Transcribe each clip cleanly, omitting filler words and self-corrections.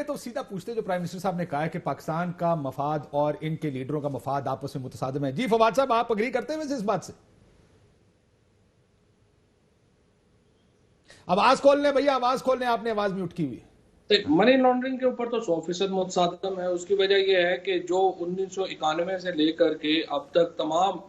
पहले तो सीधा पूछते जो प्राइम मिनिस्टर साहब ने कहा है कि पाकिस्तान का मफाद और इनके लीडरों का मफाद आपस में मुतसादिम है। जी फवाद साहब, आप अग्री करते हैं वैसे इस बात से? आवाज खोल लें भैया, आवाज खोल लें, आपने आवाज म्यूट की हुई है। मनी लॉन्ड्रिंग के ऊपर तो 100% मुतसादम है। उसकी वजह यह है कि जो 1991 से लेकर के अब तक तमाम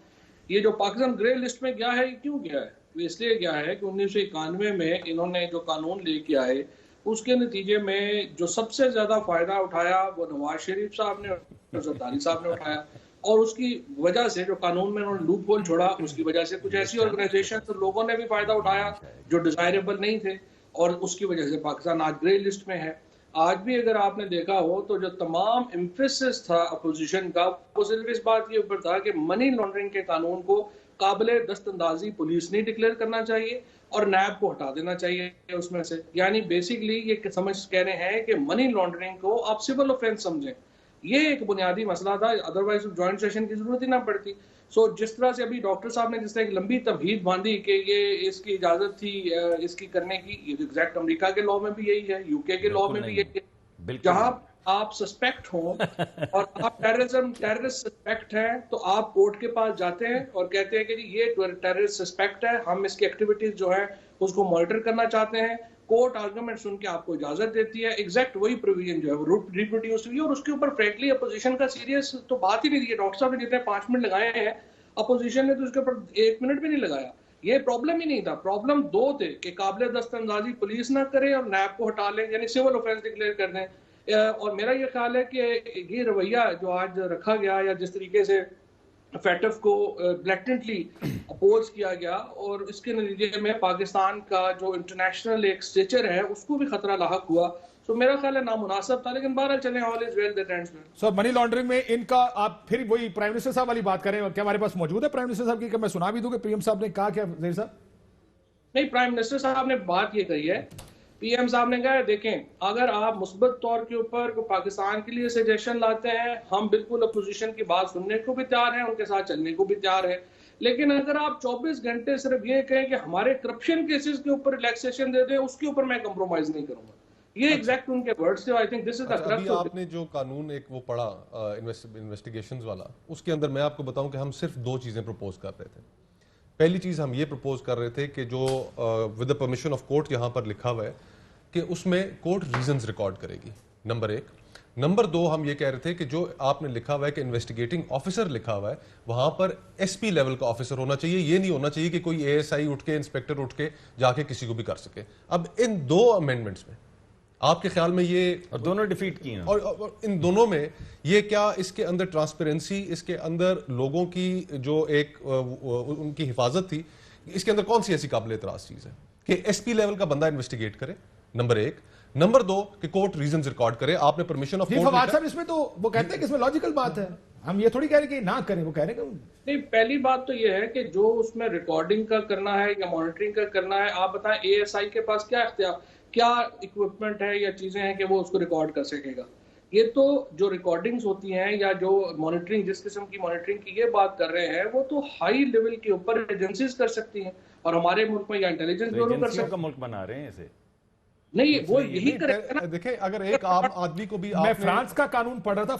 ये जो पाकिस्तान ग्रे लिस्ट में गया है, ये क्यों गया है? वो इसलिए गया है कि 1991 में इन्होंने जो कानून लेके आए उसके नतीजे में जो सबसे ज्यादा फायदा उठाया वो नवाज शरीफ साहब ने और जरदारी साहब ने उठाया, और उसकी वजह से जो कानून में उन्होंने लूप होल छोड़ा उसकी वजह से कुछ ऐसी ऑर्गेनाइजेशन तो लोगों ने भी फायदा उठाया जो डिजायरेबल नहीं थे, और उसकी वजह से पाकिस्तान आज ग्रे लिस्ट में है। आज भी अगर आपने देखा हो तो जो तमाम एम्फेसिस था अपोजिशन का वो सिर्फ इस बात के ऊपर था कि मनी लॉन्ड्रिंग के कानून को काबिले दस्तंदाजी पुलिस नहीं डिक्लेयर करना चाहिए और नैब को हटा देना चाहिए उसमें से। यानी बेसिकली ये समझ कह रहे हैं कि मनी लॉन्ड्रिंग को आप सिविल ऑफेंस समझें। ये एक बुनियादी मसला था, अदरवाइज ज्वाइंट सेशन की जरूरत ही ना पड़ती। जिस तरह से अभी डॉक्टर साहब ने जिस तरह एक लंबी तमहीद बांधी कि ये इसकी इजाजत थी इसकी करने की, एग्जैक्ट अमेरिका के लॉ में भी यही है, यूके के लॉ में भी यही है। जहां आप सस्पेक्ट हो और आप टेररिस्ट सस्पेक्ट हैं तो आप कोर्ट के पास जाते हैं और कहते हैं कि जी ये टेररिस्ट सस्पेक्ट है, हम इसकी एक्टिविटीज जो है उसको मॉनिटर करना चाहते हैं। कोर्ट आर्गुमेंट सुन के आपको इजाजत देती है। एग्जैक्ट वही प्रोविजन जो है वो रिप्रोड्यूस हुई, और उसके ऊपर फ्रैंकली अपोजिशन का सीरियस तो बात ही नहीं दी है। डॉक्टर साहब ने जितने 5 मिनट लगाए हैं, अपोजिशन ने तो उसके ऊपर 1 मिनट भी नहीं लगाया। ये प्रॉब्लम ही नहीं था, प्रॉब्लम 2 थे कि काबिले दस्तंदाजी पुलिस ना करे और नैब को हटा ले, यानी सिविल ऑफेंस डिक्लेयर कर दें। और मेरा ये ख्याल है कि ये रवैया जो आज रखा गया या जिस तरीके से फैटफ को ब्लैटेंटली अपोज किया गया, और इसके नतीजे में पाकिस्तान का जो इंटरनेशनल एक स्टेचर है उसको भी खतरा लाहक हुआ। तो मेरा ख्याल है नामुनासिब था, लेकिन बहरहाल चलें, all is well that ends well. So money laundering में इनका आप फिर वही प्राइम मिनिस्टर साहब वाली बात करें, क्या हमारे पास मौजूद है प्राइम मिनिस्टर साहब की? मैं सुना भी दूं कि पीएम साहब ने कहा क्या? ज़हीर साहब नहीं, प्राइम मिनिस्टर साहब ने बात ये कही है, पीएम साहब ने कहा है देखें अगर आप मुस्बत तौर के ऊपर पाकिस्तान के लिए सजेशन लाते हैं, हम बिल्कुल अपोजिशन की बात सुनने को भी तैयार हैं, उनके साथ चलने को भी तैयार है। लेकिन अगर आप 24 घंटे सिर्फ ये कहें कि हमारे करप्शन केसेस के ऊपर रिलैक्सेशन दे दें, उसके ऊपर मैं कंप्रोमाइज नहीं करूंगा, ये एग्जैक्ट उनके वर्ड्स थे। I think this is the crux of. आपने जो कानून एक वो पढ़ा इन्वेस्टिगेशंस वाला, उसके अंदर मैं आपको बताऊं कि हम सिर्फ 2 चीजें प्रपोज कर रहे थे। पहली चीज हम ये प्रपोज कर रहे थे कि जो with the permission of court यहां पर लिखा हुआ है कि उसमें कोर्ट रीजंस रिकॉर्ड करेगी, नंबर 1। नंबर 2 हम ये कह रहे थे कि जो आपने लिखा हुआ है कि इन्वेस्टिगेटिंग ऑफिसर लिखा हुआ है, वहां पर एसपी लेवल का ऑफिसर होना चाहिए। ये नहीं होना चाहिए कि कोई एएसआई उठ के, इंस्पेक्टर उठ के जाके किसी को भी कर सके। अब इन 2 अमेंडमेंट्स में आपके ख्याल में ये, और दोनों डिफीट किए हैं, और इन दोनों में ये क्या इसके अंदर ट्रांसपेरेंसी, इसके अंदर लोगों की जो एक उनकी हिफाजत थी, इसके अंदर कौन सी ऐसी काबिल एतराज चीज है कि एसपी लेवल का बंदा इन्वेस्टिगेट करे? नंबर 1। नंबर 2 कि कोर्ट रीजंस रिकॉर्ड करे। आपने परमिशन ऑफ कोर्ट फवाद साहब, इसमें तो वो कहते हैं कि इसमें लॉजिकल बात है, हम ये थोड़ी कह रहे कि ना करें, वो कह रहे हैं नहीं, पहली बात तो ये है कि जो उसमें रिकॉर्डिंग का करना है या मॉनिटरिंग का करना है, आप बताएं एएसआई के पास क्या इक्विपमेंट है या चीजें हैं कि वो उसको रिकॉर्ड कर सकेगा? ये तो जो रिकॉर्डिंग्स होती हैं या जो मॉनिटरिंग, जिस किस्म की मॉनिटरिंग की ये बात कर रहे हैं, वो तो हाई लेवल के ऊपर एजेंसीज कर सकती हैं, और हमारे मुल्क में या इंटेलिजेंस ब्यूरो कर सकते हैं। मुल्क बना रहे हैं इसे। नहीं, वो यही करेगा। देखें, अगर एक आम आदमी को भी, मैं फ्रांस का कानून पढ़ रहा था,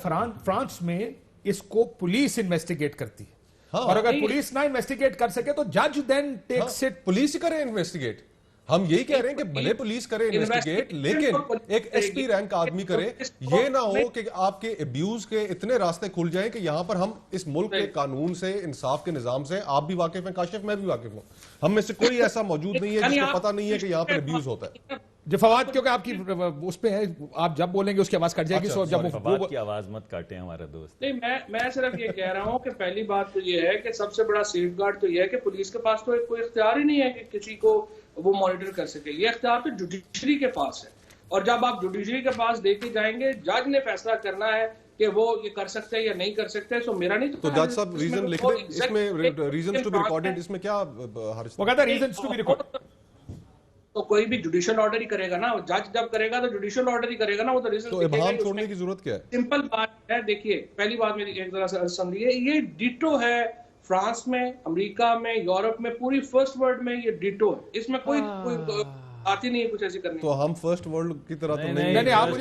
फ्रांस में इसको पुलिस इन्वेस्टिगेट करती है। हाँ, और अगर पुलिस ना इन्वेस्टिगेट कर सके तो जज देन टेक्स इट। पुलिस ही करे इन्वेस्टिगेट। हम यही कह रहे हैं कि भले पुलिस करे इन्वेस्टिगेट, लेकिन एक एसपी रैंक आदमी करे। ये ना हो कि आपके अब्यूज के इतने रास्ते खुल जाएं कि यहां पर हम इस मुल्क के कानून से, इंसाफ के निजाम से, आप भी वाकिफ हैं काशिफ, मैं भी वाकिफ हूं, हम में से कोई ऐसा मौजूद नहीं है जिसको पता नहीं है कि यहां पर अब्यूज होता है। जो फवाद, क्योंकि आपकी उस पे है, आप जब बोलेंगे उसकी आवाज कट जाएगी। अच्छा, जब फवाद की आवाज मत काटे हमारा दोस्त। नहीं, मैं सिर्फ ये कह रहा हूँ कि पहली बात तो ये है कि सबसे बड़ा सेफगार्ड तो ये है कि पुलिस के पास तो कोई इख्तियार ही नहीं है कि किसी को वो मॉनिटर कर सके। ये इख्तियार तो जुडिशरी के पास है, और जब आप जुडिशरी के पास देके जाएंगे, जज ने फैसला करना है कि वो ये कर सकते हैं या नहीं कर सकते। सो मेरा नहीं तो जज साहब रीजन लिख दें इसमें, रीजंस टू बी रिकॉर्डेड, इसमें क्या हर्ज? वो कहता है रीजंस टू बी रिकॉर्डेड। तो कोई भी जुडिशियल ऑर्डर ही करेगा ना, जज जब करेगा तो जुडिशियल ऑर्डर ही करेगा ना, वो तो रीजन। तो इबाम छोड़ने की जरूरत क्या है? सिंपल बात है, देखिए पहली बात मेरी एक तरह से समझिए, ये डिटो है फ्रांस में, अमेरिका में, यूरोप में, पूरी फर्स्ट वर्ल्ड में ये डिटो है। इसमें कोई आती नहीं है कुछ ऐसी करने। तो हम फर्स्ट वर्ल्ड की तरह तो नहीं, आप